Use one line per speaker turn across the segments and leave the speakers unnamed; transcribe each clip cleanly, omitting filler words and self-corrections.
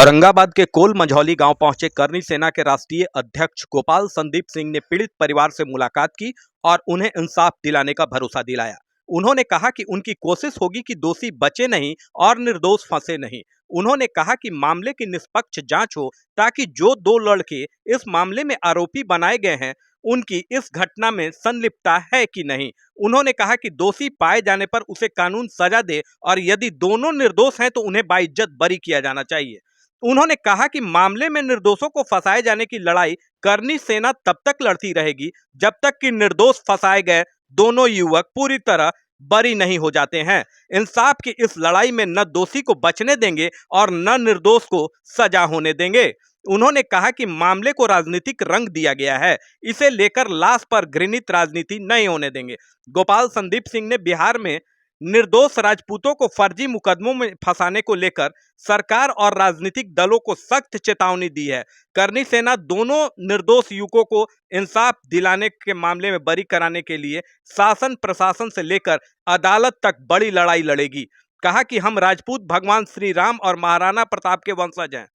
औरंगाबाद के कोल मंझौली गांव पहुंचे करनी सेना के राष्ट्रीय अध्यक्ष गोपाल संदीप सिंह ने पीड़ित परिवार से मुलाकात की और उन्हें इंसाफ दिलाने का भरोसा दिलाया। उन्होंने कहा कि उनकी कोशिश होगी कि दोषी बचे नहीं और निर्दोष फंसे नहीं। उन्होंने कहा कि मामले की निष्पक्ष जांच हो ताकि जो दो लड़के इस मामले में आरोपी बनाए गए हैं उनकी इस घटना में संलिप्तता है कि नहीं। उन्होंने कहा कि दोषी पाए जाने पर उसे कानून सजा दे और यदि दोनों निर्दोष हैं तो उन्हें बाइज्जत बरी किया जाना चाहिए। उन्होंने कहा कि मामले में निर्दोषों को फंसाए जाने की लड़ाई करनी सेना तब तक लड़ती रहेगी जब तक कि निर्दोष फंसाए गए दोनों युवक पूरी तरह बरी नहीं हो जाते हैं। इंसाफ की इस लड़ाई में न दोषी को बचने देंगे और न निर्दोष को सजा होने देंगे। उन्होंने कहा कि मामले को राजनीतिक रंग दिया गया है, इसे लेकर लाश पर घृणित राजनीति नहीं होने देंगे। गोपाल संदीप सिंह ने बिहार में निर्दोष राजपूतों को फर्जी मुकदमों में फंसाने को लेकर सरकार और राजनीतिक दलों को सख्त चेतावनी दी है। करनी सेना दोनों निर्दोष युवकों को इंसाफ दिलाने के मामले में बरी कराने के लिए शासन प्रशासन से लेकर अदालत तक बड़ी लड़ाई लड़ेगी। कहा कि हम राजपूत भगवान श्री राम और महाराणा प्रताप के वंशज हैं।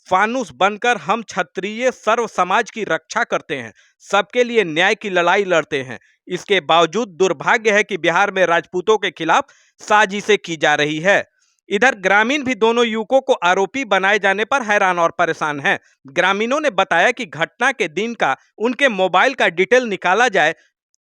फानूस बनकर हम क्षत्रिय सर्व समाज की रक्षा करते हैं, सबके लिए न्याय की लड़ाई लड़ते हैं। इसके बावजूद दुर्भाग्य है कि बिहार में राजपूतों के खिलाफ साजिशें की जा रही है। इधर ग्रामीण भी दोनों युवकों को आरोपी बनाए जाने पर हैरान और परेशान हैं। ग्रामीणों ने बताया कि घटना के दिन का उनके मोबाइल का डिटेल निकाला जाए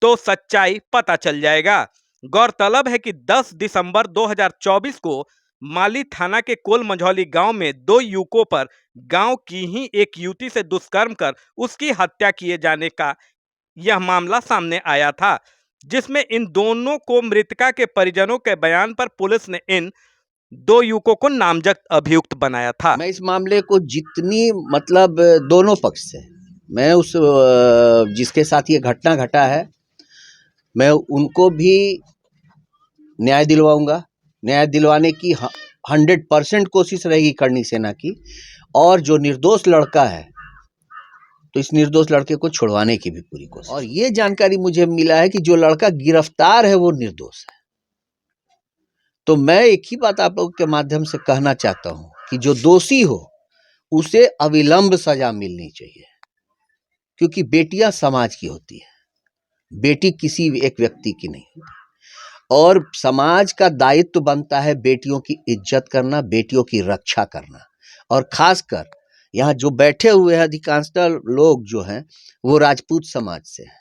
तो सच्चाई पता चल जाएगा। गौरतलब है कि 10 दिसंबर 2024 को माली थाना के कोल मंझौली गांव में दो युवकों पर गांव की ही एक युवती से दुष्कर्म कर उसकी हत्या किए जाने का यह मामला सामने आया था, जिसमें इन दोनों को मृतका के परिजनों के बयान पर पुलिस ने इन दो युवकों को नामजद अभियुक्त बनाया था।
मैं इस मामले को जितनी दोनों पक्ष से मैं उस जिसके साथ ये घटना घटा है मैं उनको भी न्याय दिलवाऊंगा। न्याय दिलवाने की 100% कोशिश रहेगी करनी सेना की, और जो निर्दोष लड़का है तो इस निर्दोष लड़के को छुड़वाने की भी पूरी कोशिश। और ये जानकारी मुझे मिला है कि जो लड़का गिरफ्तार है वो निर्दोष है। तो मैं एक ही बात आप लोगों के माध्यम से कहना चाहता हूं कि जो दोषी हो उसे अविलंब सजा मिलनी चाहिए, क्योंकि बेटियां समाज की होती है, बेटी किसी एक व्यक्ति की नहीं होती। और समाज का दायित्व बनता है बेटियों की इज्जत करना, बेटियों की रक्षा करना। और खासकर यहाँ जो बैठे हुए हैं अधिकांशतः लोग जो हैं वो राजपूत समाज से हैं,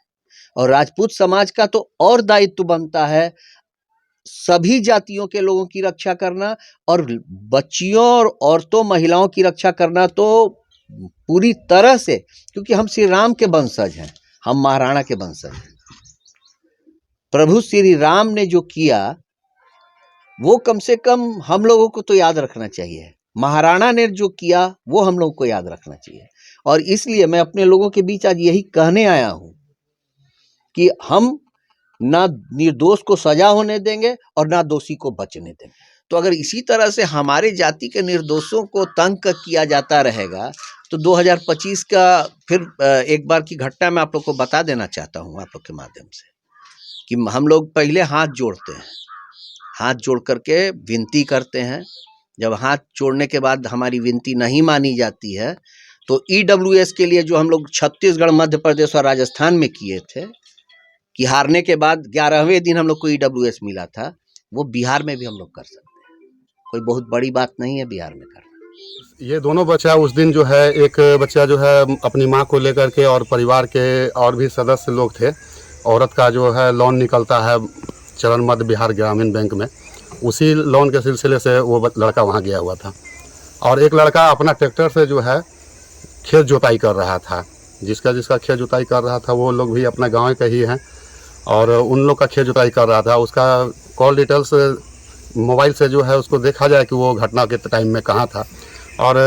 और राजपूत समाज का तो और दायित्व बनता है सभी जातियों के लोगों की रक्षा करना, और बच्चियों और औरतों महिलाओं की रक्षा करना तो पूरी तरह से, क्योंकि हम श्री राम के वंशज हैं, हम महाराणा के वंशज हैं। प्रभु श्री राम ने जो किया वो कम से कम हम लोगों को तो याद रखना चाहिए। महाराणा ने जो किया वो हम लोगों को याद रखना चाहिए। और इसलिए मैं अपने लोगों के बीच आज यही कहने आया हूं कि हम ना निर्दोष को सजा होने देंगे और ना दोषी को बचने देंगे। तो अगर इसी तरह से हमारे जाति के निर्दोषों को तंग किया जाता रहेगा तो 2025 का फिर एक बार की घटना मैं आप लोग को बता देना चाहता हूं आप लोग के माध्यम से कि हम लोग पहले हाथ जोड़ते हैं, हाथ जोड़ करके विनती करते हैं। जब हाथ जोड़ने के बाद हमारी विनती नहीं मानी जाती है तो EWS के लिए जो हम लोग छत्तीसगढ़, मध्य प्रदेश और राजस्थान में किए थे कि हारने के बाद 11वें दिन हम लोग को EWS मिला था, वो बिहार में भी हम लोग कर सकते हैं। कोई बहुत बड़ी बात नहीं है बिहार में करना।
ये दोनों बच्चा उस दिन जो है, एक बच्चा जो है अपनी माँ को लेकर के और परिवार के और भी सदस्य लोग थे, औरत का जो है लोन निकलता है चरण मध्य बिहार ग्रामीण बैंक में, उसी लोन के सिलसिले से वो लड़का वहाँ गया हुआ था। और एक लड़का अपना ट्रैक्टर से जो है खेत जोताई कर रहा था, जिसका खेत जोताई कर रहा था वो लोग भी अपना गाँव के ही हैं, और उन लोग का खेत जोताई कर रहा था। उसका कॉल डिटेल्स मोबाइल से जो है उसको देखा जाए कि वो घटना के टाइम में कहाँ था। और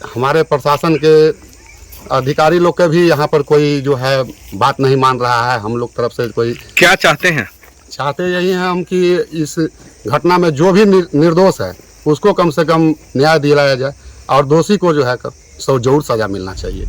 हमारे प्रशासन के अधिकारी लोग के भी यहाँ पर कोई जो है बात नहीं मान रहा है। हम लोग तरफ से कोई
क्या चाहते हैं?
चाहते यही हैं हम कि इस घटना में जो भी निर्दोष है उसको कम से कम न्याय दिलाया जाए और दोषी को जो है जरूर सजा मिलना चाहिए।